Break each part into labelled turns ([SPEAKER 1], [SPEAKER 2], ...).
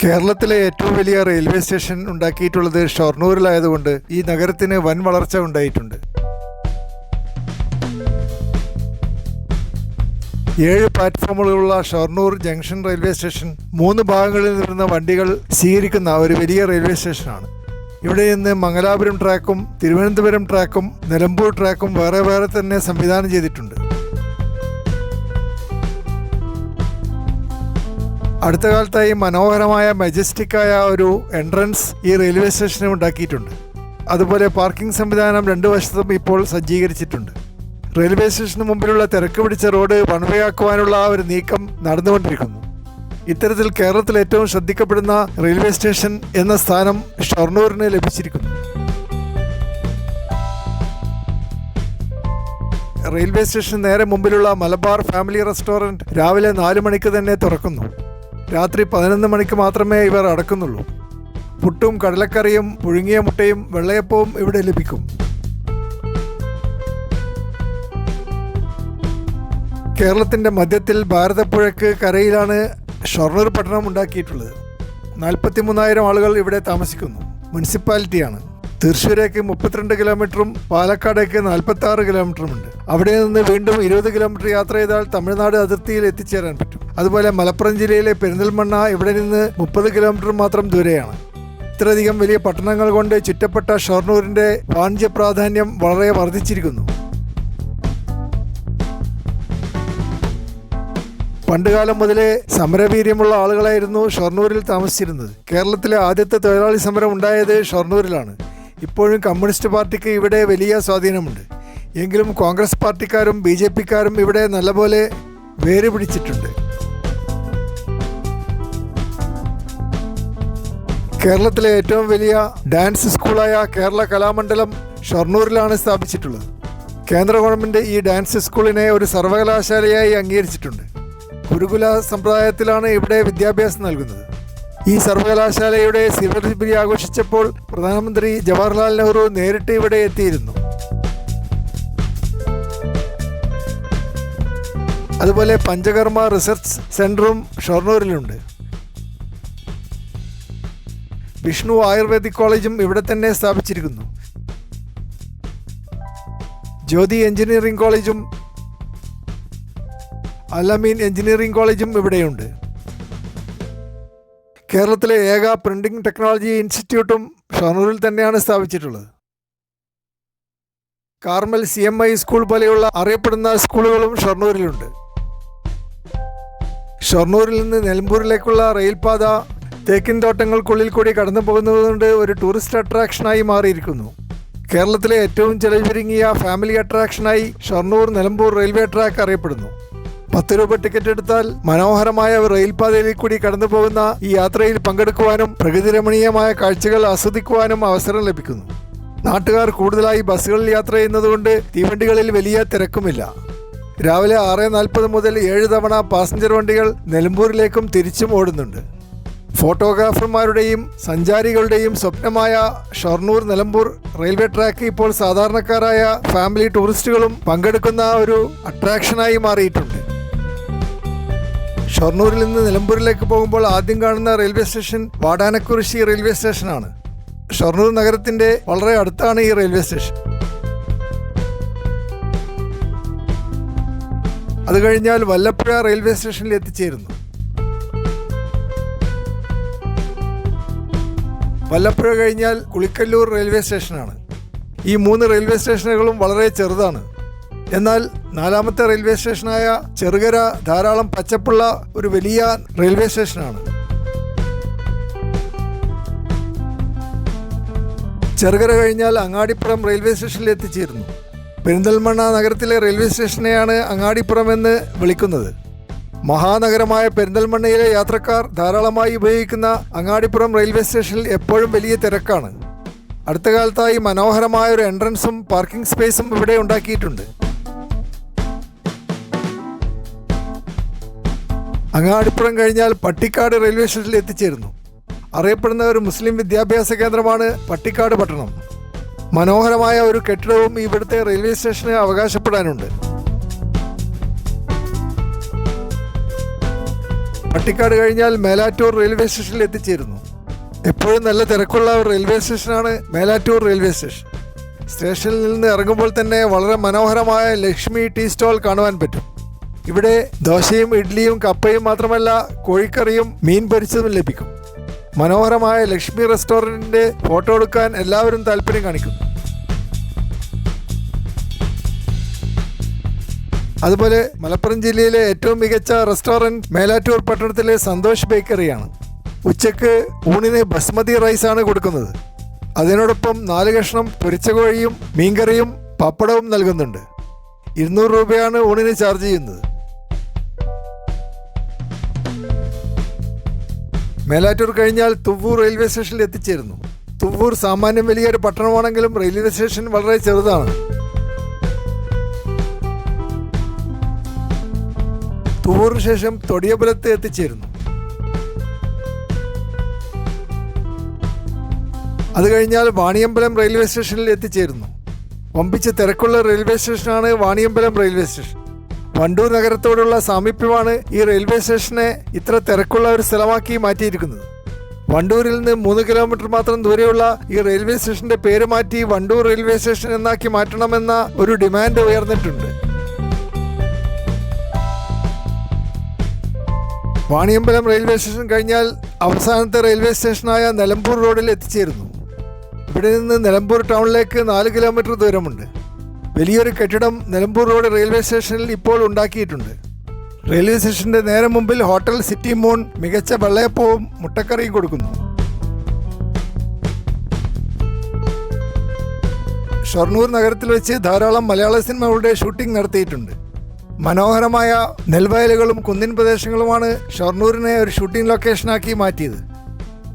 [SPEAKER 1] കേരളത്തിലെ ഏറ്റവും വലിയ റെയിൽവേ സ്റ്റേഷൻ ഉണ്ടാക്കിയിട്ടുള്ളത് ഷൊർണൂരിലായതുകൊണ്ട് ഈ നഗരത്തിന് വൻ വളർച്ച ഉണ്ടായിട്ടുണ്ട്. 7 പ്ലാറ്റ്ഫോമുകളുള്ള ഷൊർണൂർ ജംഗ്ഷൻ റെയിൽവേ സ്റ്റേഷൻ 3 ഭാഗങ്ങളിൽ നിന്നുള്ള വണ്ടികൾ സ്വീകരിക്കുന്ന ഒരു വലിയ റെയിൽവേ സ്റ്റേഷനാണ്. ഇവിടെ നിന്ന് മംഗലാപുരം ട്രാക്കും തിരുവനന്തപുരം ട്രാക്കും നിലമ്പൂർ ട്രാക്കും വേറെ വേറെ തന്നെ സംവിധാനം ചെയ്തിട്ടുണ്ട്. അടുത്ത കാലത്തായി മനോഹരമായ മജസ്റ്റിക്കായ ഒരു എൻട്രൻസ് ഈ റെയിൽവേ സ്റ്റേഷന് ഉണ്ടാക്കിയിട്ടുണ്ട്. അതുപോലെ പാർക്കിംഗ് സംവിധാനം 2 വശത്തും ഇപ്പോൾ സജ്ജീകരിച്ചിട്ടുണ്ട്. റെയിൽവേ സ്റ്റേഷന് മുമ്പിലുള്ള തിരക്ക് പിടിച്ച റോഡ് വൺവേ ആക്കുവാനുള്ള ഒരു നീക്കം നടന്നുകൊണ്ടിരിക്കുന്നു. ഇത്തരത്തിൽ കേരളത്തിൽ ഏറ്റവും ശ്രദ്ധിക്കപ്പെടുന്ന റെയിൽവേ സ്റ്റേഷൻ എന്ന സ്ഥാനം ഷൊർണൂരിന് ലഭിച്ചിരിക്കുന്നു. റെയിൽവേ സ്റ്റേഷന് നേരെ മുമ്പിലുള്ള മലബാർ ഫാമിലി റെസ്റ്റോറൻറ്റ് രാവിലെ 4 മണിക്ക് തന്നെ തുറക്കുന്നു. രാത്രി 11 മണിക്ക് മാത്രമേ ഇവർ അടക്കുന്നുള്ളൂ. പുട്ടും കടലക്കറിയും പുഴുങ്ങിയ മുട്ടയും വെള്ളയപ്പവും ഇവിടെ ലഭിക്കും. കേരളത്തിൻ്റെ മധ്യത്തിൽ ഭാരതപ്പുഴയ്ക്ക് കരയിലാണ് ഷൊർണൂർ പട്ടണം ഉണ്ടാക്കിയിട്ടുള്ളത്. 43,000 ആളുകൾ ഇവിടെ താമസിക്കുന്നു. മുനിസിപ്പാലിറ്റിയാണ്. തൃശ്ശൂരേക്ക് 32 കിലോമീറ്ററും പാലക്കാടേക്ക് 46 കിലോമീറ്ററുമുണ്ട്. അവിടെ നിന്ന് വീണ്ടും 20 കിലോമീറ്റർ യാത്ര ചെയ്താൽ തമിഴ്നാട് അതിർത്തിയിൽ എത്തിച്ചേരാൻ പറ്റും. അതുപോലെ മലപ്പുറം ജില്ലയിലെ പെരിന്തൽമണ്ണ ഇവിടെ നിന്ന് 30 കിലോമീറ്റർ മാത്രം ദൂരെയാണ്. ഇത്രയധികം വലിയ പട്ടണങ്ങൾ കൊണ്ട് ചുറ്റപ്പെട്ട ഷൊർണൂരിൻ്റെ വാണിജ്യ പ്രാധാന്യം വളരെ വർദ്ധിച്ചിരിക്കുന്നു. പണ്ടുകാലം മുതലേ സമരവീര്യമുള്ള ആളുകളായിരുന്നു ഷൊർണൂരിൽ താമസിച്ചിരുന്നത്. കേരളത്തിലെ ആദ്യത്തെ തൊഴിലാളി സമരം ഉണ്ടായത് ഷൊർണൂരിലാണ്. ഇപ്പോഴും കമ്മ്യൂണിസ്റ്റ് പാർട്ടിക്ക് ഇവിടെ വലിയ സ്വാധീനമുണ്ട്. എങ്കിലും കോൺഗ്രസ് പാർട്ടിക്കാരും BJP-ക്കാരും ഇവിടെ നല്ലപോലെ വേര് പിടിച്ചിട്ടുണ്ട്. കേരളത്തിലെ ഏറ്റവും വലിയ ഡാൻസ് സ്കൂളായ കേരള കലാമണ്ഡലം ഷൊർണൂരിലാണ് സ്ഥാപിച്ചിട്ടുള്ളത്. കേന്ദ്ര ഗവൺമെൻറ് ഈ ഡാൻസ് സ്കൂളിനെ ഒരു സർവകലാശാലയായി അംഗീകരിച്ചിട്ടുണ്ട്. ഗുരുകുല സമ്പ്രദായത്തിലാണ് ഇവിടെ വിദ്യാഭ്യാസം നൽകുന്നത്. ഈ സർവകലാശാലയുടെ സിൽവർ ജൂബിലി ആഘോഷിച്ചപ്പോൾ പ്രധാനമന്ത്രി ജവഹർലാൽ നെഹ്റു നേരിട്ട് ഇവിടെ എത്തിയിരുന്നു. അതുപോലെ പഞ്ചകർമ്മ റിസർച്ച് സെൻ്ററും ഷൊർണൂരിലുണ്ട്. വിഷ്ണു ആയുർവേദിക് കോളേജും ഇവിടെ തന്നെ സ്ഥാപിച്ചിരിക്കുന്നു. ജ്യോതി എഞ്ചിനീയറിംഗ് കോളേജും അലമീൻ എഞ്ചിനീയറിംഗ് കോളേജും ഇവിടെയുണ്ട്. കേരളത്തിലെ ഏക പ്രിന്റിംഗ് ടെക്നോളജി ഇൻസ്റ്റിറ്റ്യൂട്ടും ഷൊർണൂരിൽ തന്നെയാണ് സ്ഥാപിച്ചിട്ടുള്ളത്. കാർമൽ CMI സ്കൂൾ പോലെയുള്ള അറിയപ്പെടുന്ന സ്കൂളുകളും ഷൊർണൂരിലുണ്ട്. ഷൊർണൂരിൽ നിന്ന് നിലമ്പൂരിലേക്കുള്ള റെയിൽപാത തേക്കിൻ തോട്ടങ്ങൾക്കുള്ളിൽ കൂടി കടന്നു പോകുന്നതുകൊണ്ട് ഒരു ടൂറിസ്റ്റ് അട്രാക്ഷനായി മാറിയിരിക്കുന്നു. കേരളത്തിലെ ഏറ്റവും ചെലവ് ചുരുങ്ങിയ ഫാമിലി അട്രാക്ഷനായി ഷൊർണൂർ നിലമ്പൂർ റെയിൽവേ ട്രാക്ക് അറിയപ്പെടുന്നു. 10 രൂപ ടിക്കറ്റ് എടുത്താൽ മനോഹരമായ റെയിൽപാതയിൽ കൂടി കടന്നു പോകുന്ന ഈ യാത്രയിൽ പങ്കെടുക്കുവാനും പ്രകൃതിരമണീയമായ കാഴ്ചകൾ ആസ്വദിക്കുവാനും അവസരം ലഭിക്കുന്നു. നാട്ടുകാർ കൂടുതലായി ബസ്സുകളിൽ യാത്ര ചെയ്യുന്നതുകൊണ്ട് തീവണ്ടികളിൽ വലിയ തിരക്കുമില്ല. രാവിലെ 6:40 മുതൽ 7 തവണ പാസഞ്ചർ വണ്ടികൾ നിലമ്പൂരിലേക്കും തിരിച്ചും ഓടുന്നുണ്ട്. ഫോട്ടോഗ്രാഫർമാരുടെയും സഞ്ചാരികളുടെയും സ്വപ്നമായ ഷൊർണൂർ നിലമ്പൂർ റെയിൽവേ ട്രാക്ക് ഇപ്പോൾ സാധാരണക്കാരായ ഫാമിലി ടൂറിസ്റ്റുകളും പങ്കെടുക്കുന്ന ഒരു അട്രാക്ഷനായി മാറിയിട്ടുണ്ട്. ഷൊർണൂരിൽ നിന്ന് നിലമ്പൂരിലേക്ക് പോകുമ്പോൾ ആദ്യം കാണുന്ന റെയിൽവേ സ്റ്റേഷൻ വാടാനക്കുറിശി റെയിൽവേ സ്റ്റേഷനാണ്. ഷൊർണൂർ നഗരത്തിൻ്റെ വളരെ അടുത്താണ് ഈ റെയിൽവേ സ്റ്റേഷൻ. അത് കഴിഞ്ഞാൽ വല്ലപ്പുഴ റെയിൽവേ സ്റ്റേഷനിൽ എത്തിച്ചേരുന്നു. വല്ലപ്പുഴ കഴിഞ്ഞാൽ കുളിക്കല്ലൂർ റെയിൽവേ സ്റ്റേഷനാണ്. ഈ 3 റെയിൽവേ സ്റ്റേഷനുകളും വളരെ ചെറുതാണ്. എന്നാൽ 4ാമത്തെ റെയിൽവേ സ്റ്റേഷനായ ചെറുകര ധാരാളം പച്ചപ്പുള്ള ഒരു വലിയ റെയിൽവേ സ്റ്റേഷനാണ്. ചെറുകര കഴിഞ്ഞാൽ അങ്ങാടിപ്പുറം റെയിൽവേ സ്റ്റേഷനിൽ എത്തിച്ചേരുന്നു. പെരിന്തൽമണ്ണ നഗരത്തിലെ റെയിൽവേ സ്റ്റേഷനെയാണ് അങ്ങാടിപ്പുറം എന്ന് വിളിക്കുന്നത്. മഹാനഗരമായ പെരിന്തൽമണ്ണയിലെ യാത്രക്കാർ ധാരാളമായി ഉപയോഗിക്കുന്ന അങ്ങാടിപ്പുറം റെയിൽവേ സ്റ്റേഷനിൽ എപ്പോഴും വലിയ തിരക്കാണ്. അടുത്ത കാലത്തായി മനോഹരമായ ഒരു എൻട്രൻസും പാർക്കിംഗ് സ്പേസും ഇവിടെ ഉണ്ടാക്കിയിട്ടുണ്ട്. അങ്ങാടിപ്പുറം കഴിഞ്ഞാൽ പട്ടിക്കാട് റെയിൽവേ സ്റ്റേഷനിൽ എത്തിച്ചേരുന്നു. അറിയപ്പെടുന്ന ഒരു മുസ്ലിം വിദ്യാഭ്യാസ കേന്ദ്രമാണ് പട്ടിക്കാട് പട്ടണം. മനോഹരമായ ഒരു കെട്ടിടവും ഇവിടുത്തെ റെയിൽവേ സ്റ്റേഷന് അവകാശപ്പെടാനുണ്ട്. പട്ടിക്കാട് കഴിഞ്ഞാൽ മേലാറ്റൂർ റെയിൽവേ സ്റ്റേഷനിൽ എത്തിച്ചേരുന്നു. എപ്പോഴും നല്ല തിരക്കുള്ള ഒരു റെയിൽവേ സ്റ്റേഷനാണ് മേലാറ്റൂർ റെയിൽവേ സ്റ്റേഷൻ. സ്റ്റേഷനിൽ നിന്ന് ഇറങ്ങുമ്പോൾ തന്നെ വളരെ മനോഹരമായ ലക്ഷ്മി ടീ സ്റ്റോൾ കാണുവാൻ പറ്റും. ഇവിടെ ദോശയും ഇഡ്ഡലിയും കപ്പയും മാത്രമല്ല കോഴിക്കറിയും മീൻ പൊരിച്ചതും ലഭിക്കും. മനോഹരമായ ലക്ഷ്മി റെസ്റ്റോറൻറ്റിൻ്റെ ഫോട്ടോ എടുക്കാൻ എല്ലാവരും താല്പര്യം കാണിക്കുന്നു. അതുപോലെ മലപ്പുറം ജില്ലയിലെ ഏറ്റവും മികച്ച റെസ്റ്റോറൻറ്റ് മേലാറ്റൂർ പട്ടണത്തിലെ സന്തോഷ് ബേക്കറിയാണ്. ഉച്ചയ്ക്ക് ഊണിന് ബസ്മതി റൈസാണ് കൊടുക്കുന്നത്. അതിനോടൊപ്പം 4 കഷ്ണം പൊരിച്ച കോഴിയും മീൻകറിയും പപ്പടവും നൽകുന്നുണ്ട്. 200 രൂപയാണ് ഊണിന് ചാർജ് ചെയ്യുന്നത്. മേലാറ്റൂർ കഴിഞ്ഞാൽ തുവ്വൂർ റെയിൽവേ സ്റ്റേഷനിൽ എത്തിച്ചേരുന്നു. തുവ്വൂർ സാമാന്യം വലിയൊരു പട്ടണമാണെങ്കിലും റെയിൽവേ സ്റ്റേഷൻ വളരെ ചെറുതാണ്. തുവ്വൂറിന് ശേഷം തൊടിയമ്പലത്ത് എത്തിച്ചേരുന്നു. അത് കഴിഞ്ഞാൽ വാണിയമ്പലം റെയിൽവേ സ്റ്റേഷനിൽ എത്തിച്ചേരുന്നു. വമ്പിച്ച് തിരക്കുള്ള റെയിൽവേ സ്റ്റേഷനാണ് വാണിയമ്പലം റെയിൽവേ സ്റ്റേഷൻ. വണ്ടൂർ നഗരത്തോടുള്ള സാമീപ്യമാണ് ഈ റെയിൽവേ സ്റ്റേഷനെ ഇത്ര തിരക്കുള്ള ഒരു സ്ഥലമാക്കി മാറ്റിയിരിക്കുന്നത്. വണ്ടൂരിൽ നിന്ന് 3 കിലോമീറ്റർ മാത്രം ദൂരെയുള്ള ഈ റെയിൽവേ സ്റ്റേഷന്റെ പേര് മാറ്റി വണ്ടൂർ റെയിൽവേ സ്റ്റേഷൻ എന്നാക്കി മാറ്റണമെന്ന ഒരു ഡിമാൻഡ് ഉയർന്നിട്ടുണ്ട്. വാണിയമ്പലം റെയിൽവേ സ്റ്റേഷൻ കഴിഞ്ഞാൽ അവസാനത്തെ റെയിൽവേ സ്റ്റേഷനായ നിലമ്പൂർ റോഡിൽ എത്തിച്ചേരുന്നു. ഇവിടെ നിന്ന് നിലമ്പൂർ ടൗണിലേക്ക് 4 കിലോമീറ്റർ ദൂരമുണ്ട്. വലിയൊരു കെട്ടിടം നിലമ്പൂർ റോഡ് റെയിൽവേ സ്റ്റേഷനിൽ ഇപ്പോൾ ഉണ്ടാക്കിയിട്ടുണ്ട്. റെയിൽവേ സ്റ്റേഷന്റെ നേരെ മുമ്പിൽ ഹോട്ടൽ സിറ്റി മൂൺ മികച്ച വെള്ളയപ്പവും മുട്ടക്കറിയും കൊടുക്കുന്നു. ഷൊർണൂർ നഗരത്തിൽ വെച്ച് ധാരാളം മലയാള സിനിമകളുടെ ഷൂട്ടിംഗ് നടത്തിയിട്ടുണ്ട്. മനോഹരമായ നെൽവയലുകളും കുന്നിൻ പ്രദേശങ്ങളുമാണ് ഷൊർണൂരിനെ ഒരു ഷൂട്ടിംഗ് ലൊക്കേഷനാക്കി മാറ്റിയത്.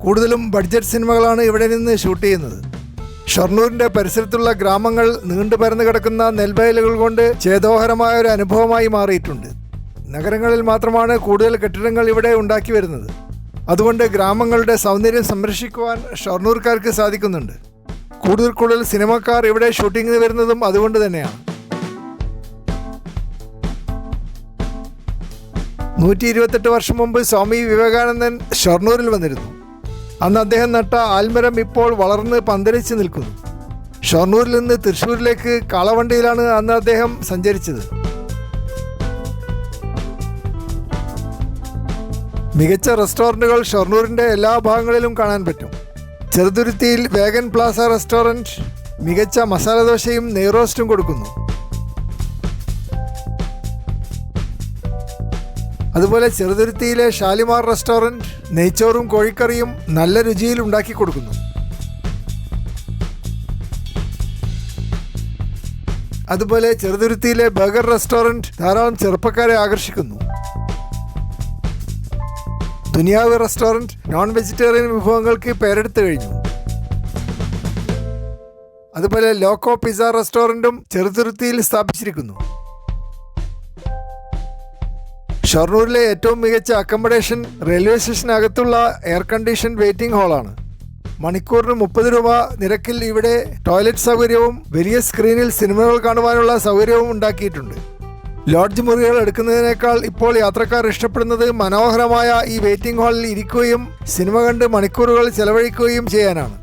[SPEAKER 1] കൂടുതലും ബഡ്ജറ്റ് സിനിമകളാണ് ഇവിടെ നിന്ന് ഷൂട്ട് ചെയ്യുന്നത്. ഷൊർണൂരിൻ്റെ പരിസരത്തുള്ള ഗ്രാമങ്ങൾ നീണ്ടു പരന്നു കിടക്കുന്ന നെൽവയലുകൾ കൊണ്ട് ചേതോഹരമായ ഒരു അനുഭവമായി മാറിയിട്ടുണ്ട്. നഗരങ്ങളിൽ മാത്രമാണ് കൂടുതൽ കെട്ടിടങ്ങൾ ഇവിടെ ഉണ്ടാക്കി വരുന്നത്. അതുകൊണ്ട് ഗ്രാമങ്ങളുടെ സൗന്ദര്യം സംരക്ഷിക്കുവാൻ ഷൊർണൂർക്കാർക്ക് സാധിക്കുന്നുണ്ട്. കൂടുതൽ സിനിമക്കാർ ഇവിടെ ഷൂട്ടിങ്ങിന് വരുന്നതും അതുകൊണ്ട് തന്നെയാണ്. 128 വർഷം മുമ്പ് സ്വാമി വിവേകാനന്ദൻ ഷൊർണൂരിൽ വന്നിരുന്നു. അന്ന് അദ്ദേഹം നട്ട ആൽമരം ഇപ്പോൾ വളർന്ന് പന്തലിച്ച് നിൽക്കുന്നു. ഷൊർണൂരിൽ നിന്ന് തൃശ്ശൂരിലേക്ക് കാളവണ്ടിയിലാണ് അന്ന് അദ്ദേഹം സഞ്ചരിച്ചത്. മികച്ച റെസ്റ്റോറൻറ്റുകൾ ഷൊർണൂരിൻ്റെ എല്ലാ ഭാഗങ്ങളിലും കാണാൻ പറ്റും. ചെറുതുരുത്തിയിൽ വേഗൻ പ്ലാസ റെസ്റ്റോറൻറ്റ് മികച്ച മസാലദോശയും നെയ്റോസ്റ്റും കൊടുക്കുന്നു. അതുപോലെ ചെറുതുരുത്തിയിലെ ഷാലിമാർ റെസ്റ്റോറൻറ്റ് നെയ്ച്ചോറും കോഴിക്കറിയും നല്ല രുചിയിൽ ഉണ്ടാക്കി കൊടുക്കുന്നു. അതുപോലെ ചെറുതുരുത്തിയിലെ ബർഗർ റെസ്റ്റോറൻറ്റ് ധാരാളം ചെറുപ്പക്കാരെ ആകർഷിക്കുന്നു. ദുനിയാവ് റെസ്റ്റോറൻറ്റ് നോൺ വെജിറ്റേറിയൻ വിഭവങ്ങൾക്ക് പേരെടുത്തു കഴിഞ്ഞു. അതുപോലെ ലോക്കോ പിസ്സ റെസ്റ്റോറൻറ്റും ചെറുതുരുത്തിയിൽ സ്ഥാപിച്ചിരിക്കുന്നു. ഷൊർണൂരിലെ ഏറ്റവും മികച്ച അക്കോമഡേഷൻ റെയിൽവേ സ്റ്റേഷനകത്തുള്ള എയർ കണ്ടീഷൻ വെയിറ്റിംഗ് ഹാളാണ്. മണിക്കൂറിന് 30 രൂപ നിരക്കിൽ ഇവിടെ ടോയ്ലറ്റ് സൗകര്യവും വലിയ സ്ക്രീനിൽ സിനിമകൾ കാണുവാനുള്ള സൗകര്യവും ഉണ്ടാക്കിയിട്ടുണ്ട്. ലോഡ്ജ് മുറികൾ എടുക്കുന്നതിനേക്കാൾ ഇപ്പോൾ യാത്രക്കാർ ഇഷ്ടപ്പെടുന്നത് മനോഹരമായ ഈ വെയിറ്റിംഗ് ഹാളിൽ ഇരിക്കുകയും സിനിമ കണ്ട് മണിക്കൂറുകൾ ചെലവഴിക്കുകയും ചെയ്യാനാണ്.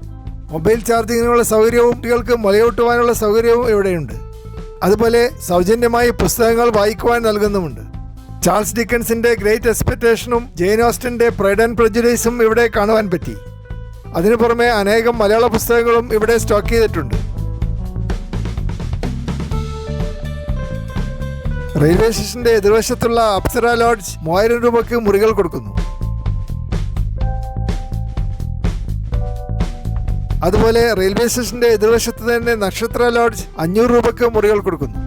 [SPEAKER 1] മൊബൈൽ ചാർജിങ്ങിനുള്ള സൗകര്യവും കുട്ടികൾക്ക് മുലയൂട്ടുവാനുള്ള സൗകര്യവും ഇവിടെയുണ്ട്. അതുപോലെ സൗജന്യമായി പുസ്തകങ്ങൾ വായിക്കുവാൻ നൽകുന്നുമുണ്ട്. ചാൾസ് ഡിക്കൻസിൻ്റെ ഗ്രേറ്റ് എക്സ്പെക്റ്റേഷനും ജെയിൻ ഓസ്റ്റൻ്റെ പ്രൈഡ് ആൻഡ് പ്രെജുഡൈസും ഇവിടെ കാണുവാൻ പറ്റി. അതിനു പുറമെ അനേകം മലയാള പുസ്തകങ്ങളും ഇവിടെ സ്റ്റോക്ക് ചെയ്തിട്ടുണ്ട്. റെയിൽവേ സ്റ്റേഷന്റെ എതിർവശത്തുള്ള അപ്സര ലോഡ്ജ് 3000 രൂപയ്ക്ക് മുറികൾ കൊടുക്കുന്നു. അതുപോലെ റെയിൽവേ സ്റ്റേഷന്റെ എതിർവശത്ത് തന്നെ നക്ഷത്ര ലോഡ്ജ് 500 രൂപയ്ക്ക് മുറികൾ കൊടുക്കുന്നു.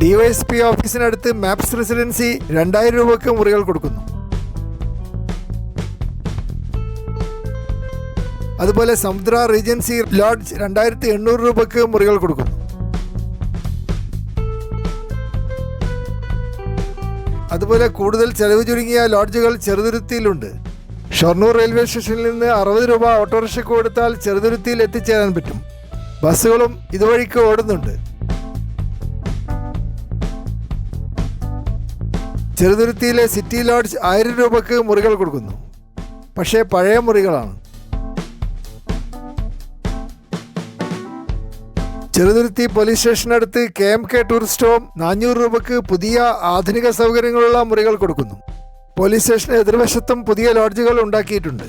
[SPEAKER 1] DYSP ഓഫീസിനടുത്ത് മാപ്സ് റെസിഡൻസി 2000 രൂപയ്ക്ക് മുറികൾ കൊടുക്കുന്നു. അതുപോലെ സമുദ്ര റീജൻസി ലോഡ്ജ് 2800 രൂപയ്ക്ക് മുറികൾ കൊടുക്കുന്നു. അതുപോലെ കൂടുതൽ ചെലവ് ചുരുങ്ങിയ ലോഡ്ജുകൾ ചെറുതുരുത്തിയിലുണ്ട്. ഷൊർണൂർ റെയിൽവേ സ്റ്റേഷനിൽ നിന്ന് 60 രൂപ ഓട്ടോറിക്ഷയ്ക്ക് കൊടുത്താൽ ചെറുതുരുത്തിയിൽ എത്തിച്ചേരാൻ പറ്റും. ബസ്സുകളും ഇതുവഴിക്ക് ഓടുന്നുണ്ട്. ചെറുതുരുത്തിയിലെ സിറ്റി ലോഡ്ജ് 1000 രൂപയ്ക്ക് മുറികൾ കൊടുക്കുന്നു. പക്ഷേ പഴയ മുറികളാണ്. ചെറുതുരുത്തി പോലീസ് സ്റ്റേഷനടുത്ത് KMK ടൂറിസ്റ്റ് ഹോം 400 രൂപയ്ക്ക് പുതിയ ആധുനിക സൗകര്യങ്ങളുള്ള മുറികൾ കൊടുക്കുന്നു. പോലീസ് സ്റ്റേഷന് എതിർവശത്തും പുതിയ ലോഡ്ജുകൾ ഉണ്ടാക്കിയിട്ടുണ്ട്.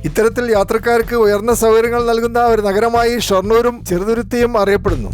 [SPEAKER 1] ഇത്തരത്തിൽ യാത്രക്കാർക്ക് ഉയർന്ന സൗകര്യങ്ങൾ നൽകുന്ന ഒരു നഗരമായി ഷൊർണൂരും ചെറുതുരുത്തിയും അറിയപ്പെടുന്നു.